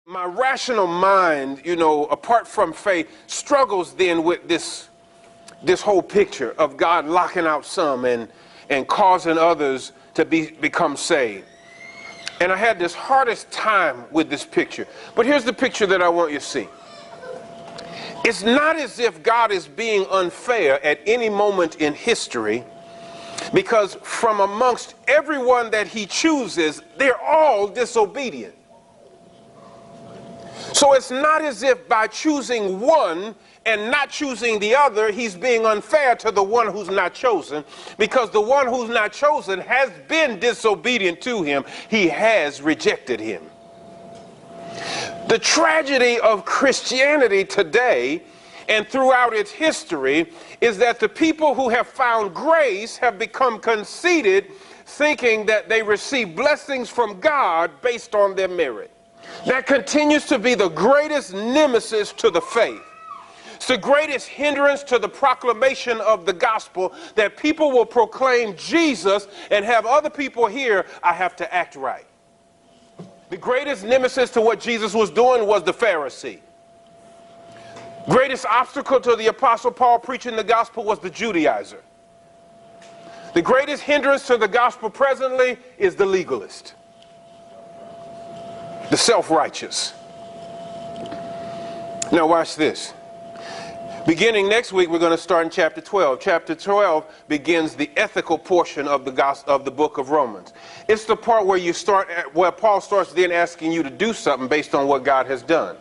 My rational mind, apart from faith, struggles then with this whole picture of God locking out some and causing others to become saved. And I had this hardest time with this picture. But here's the picture that I want you to see. It's not as if God is being unfair at any moment in history, because from amongst everyone that he chooses, they're all disobedient. So it's not as if by choosing one and not choosing the other, he's being unfair to the one who's not chosen, because the one who's not chosen has been disobedient to him. He has rejected him. The tragedy of Christianity today and throughout its history is that the people who have found grace have become conceited, thinking that they receive blessings from God based on their merit. That continues to be the greatest nemesis to the faith. It's the greatest hindrance to the proclamation of the gospel, that people will proclaim Jesus and have other people hear, I have to act right. The greatest nemesis to what Jesus was doing was the Pharisee. Greatest obstacle to the Apostle Paul preaching the gospel was the Judaizer. The greatest hindrance to the gospel presently is the legalist, the self-righteous. Now watch this. Beginning next week, we're going to start in chapter 12. Chapter 12 begins the ethical portion of the book of Romans. It's the part where Paul starts then asking you to do something based on what God has done.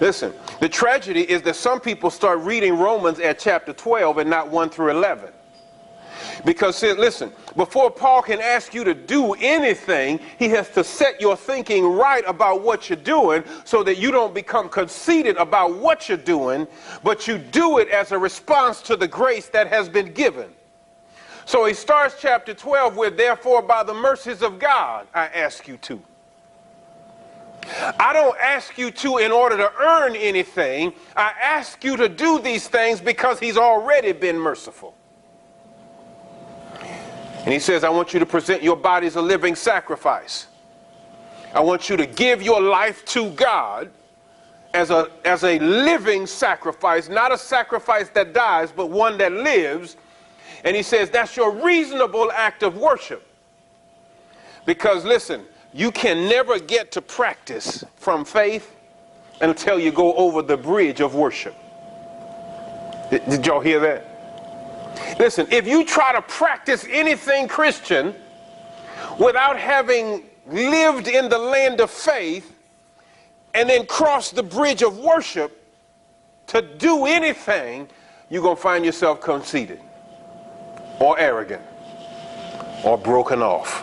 Listen, the tragedy is that some people start reading Romans at chapter 12 and not 1 through 11. Because, listen, before Paul can ask you to do anything, he has to set your thinking right about what you're doing so that you don't become conceited about what you're doing, but you do it as a response to the grace that has been given. So he starts chapter 12 with, therefore, by the mercies of God, I ask you to. I don't ask you to in order to earn anything. I ask you to do these things because he's already been merciful. And he says, I want you to present your body as a living sacrifice. I want you to give your life to God as a living sacrifice, not a sacrifice that dies, but one that lives. And he says, that's your reasonable act of worship. Because listen, you can never get to practice from faith until you go over the bridge of worship. Did y'all hear that? Listen, if you try to practice anything Christian without having lived in the land of faith and then cross the bridge of worship to do anything, you're going to find yourself conceited or arrogant or broken off.